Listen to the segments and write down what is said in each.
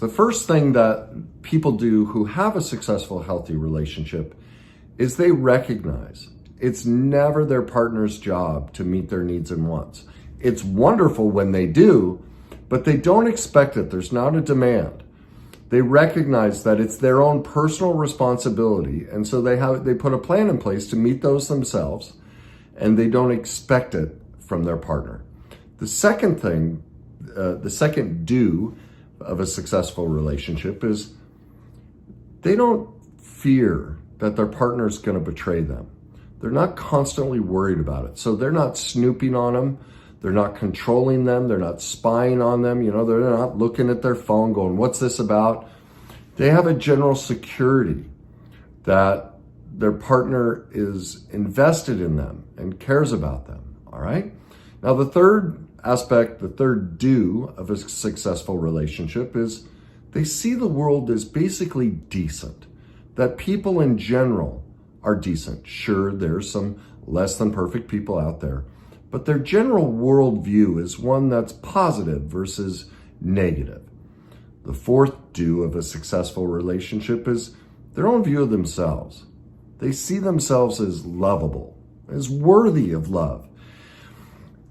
The first thing that people do who have a successful, healthy relationship is they recognize it's never their partner's job to meet their needs and wants. It's wonderful when they do, but they don't expect it. There's not a demand. They recognize that it's their own personal responsibility, and so they put a plan in place to meet those themselves, and they don't expect it from their partner. The second thing, the second do of a successful relationship is they don't fear that their partner is going to betray them. They're not constantly worried about it. So they're not snooping on them. They're not controlling them. They're not spying on them. They're not looking at their phone going, what's this about? They have a general security that their partner is invested in them and cares about them. All right. Now, the third aspect, the third do of a successful relationship is they see the world as basically decent, that people in general are decent. Sure, there's some less than perfect people out there, but their general worldview is one that's positive versus negative. The fourth do of a successful relationship is their own view of themselves. They see themselves as lovable, as worthy of love.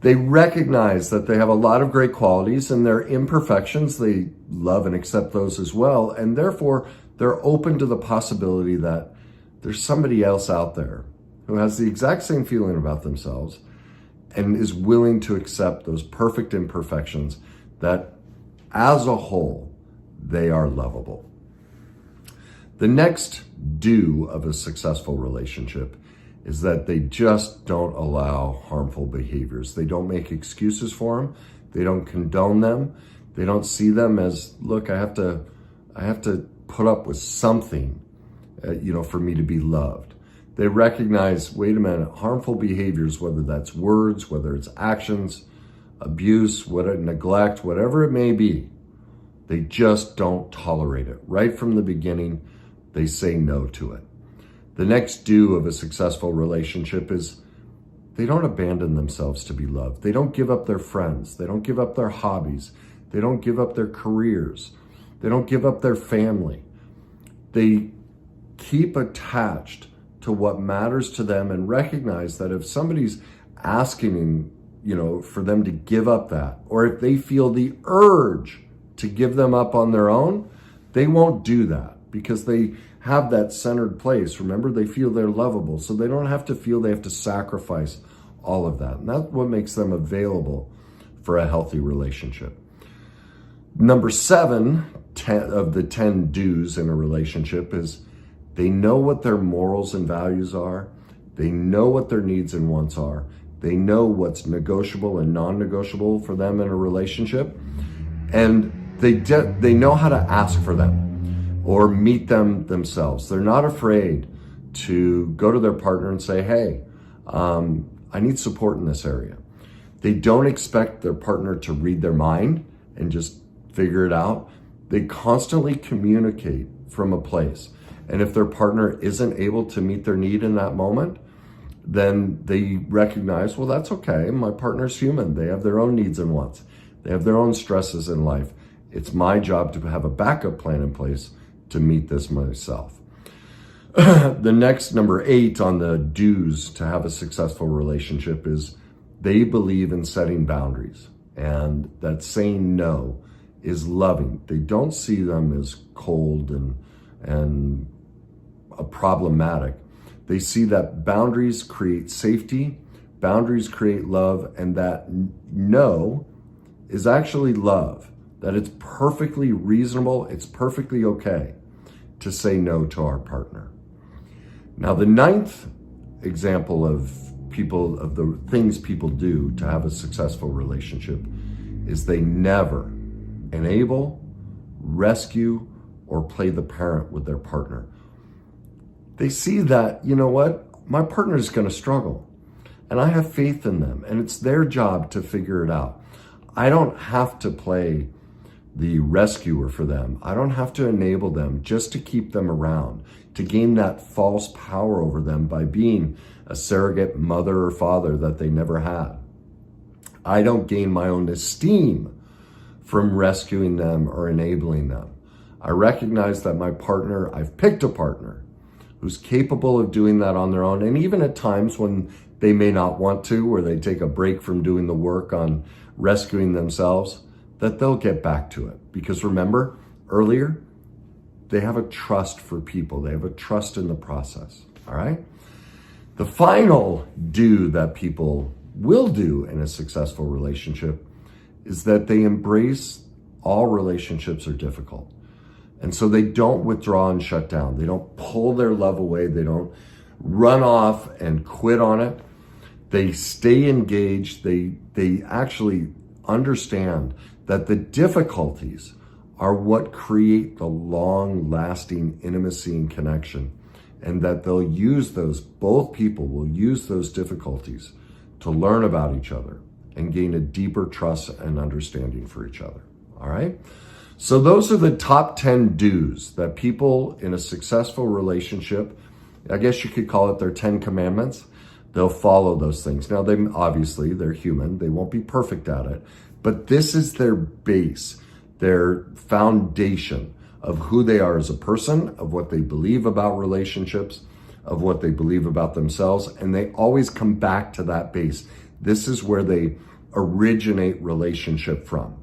They recognize that they have a lot of great qualities and their imperfections. They love and accept those as well. And therefore, they're open to the possibility that there's somebody else out there who has the exact same feeling about themselves and is willing to accept those perfect imperfections, that as a whole, they are lovable. The next do of a successful relationship is that they just don't allow harmful behaviors. They don't make excuses for them. They don't condone them. They don't see them as, look, I have to put up with something, for me to be loved. They recognize, wait a minute, harmful behaviors, whether that's words, whether it's actions, abuse, neglect, whatever it may be, they just don't tolerate it. Right from the beginning, they say no to it. The next do of a successful relationship is they don't abandon themselves to be loved. They don't give up their friends. They don't give up their hobbies. They don't give up their careers. They don't give up their family. They keep attached to what matters to them and recognize that if somebody's asking, for them to give up that, or if they feel the urge to give them up on their own, they won't do that because they have that centered place. Remember, they feel they're lovable, so they don't have to feel they have to sacrifice all of that. And that's what makes them available for a healthy relationship. Number 7 of the 10 do's in a relationship is they know what their morals and values are. They know what their needs and wants are. They know what's negotiable and non-negotiable for them in a relationship. And they know how to ask for them or meet them themselves. They're not afraid to go to their partner and say, hey, I need support in this area. They don't expect their partner to read their mind and just figure it out. They constantly communicate from a place. And if their partner isn't able to meet their need in that moment, then they recognize, well, that's okay. My partner's human. They have their own needs and wants. They have their own stresses in life. It's my job to have a backup plan in place to meet this myself. The next, number 8 on the do's to have a successful relationship is they believe in setting boundaries, and that saying no is loving. They don't see them as cold and problematic. They see that boundaries create safety, boundaries create love, and that no is actually love, that it's perfectly reasonable, it's perfectly okay to say no to our partner. Now, the 9th example of the things people do to have a successful relationship is they never enable, rescue, or play the parent with their partner. They see that, my partner is going to struggle, and I have faith in them, and it's their job to figure it out. I don't have to play the rescuer for them. I don't have to enable them just to keep them around, to gain that false power over them by being a surrogate mother or father that they never had. I don't gain my own esteem from rescuing them or enabling them. I recognize that I've picked a partner who's capable of doing that on their own. And even at times when they may not want to, or they take a break from doing the work on rescuing themselves, that they'll get back to it. Because remember, earlier, they have a trust for people. They have a trust in the process, all right? The final do that people will do in a successful relationship is that they embrace all relationships are difficult. And so they don't withdraw and shut down. They don't pull their love away. They don't run off and quit on it. They stay engaged. They actually understand that the difficulties are what create the long-lasting intimacy and connection, and that they'll use those, both people will use those difficulties to learn about each other and gain a deeper trust and understanding for each other, all right? So those are the top 10 do's that people in a successful relationship, I guess you could call it their 10 commandments, they'll follow those things. Now, obviously, they're human. They won't be perfect at it, but this is their base, their foundation of who they are as a person, of what they believe about relationships, of what they believe about themselves, and they always come back to that base. This is where they originate relationship from.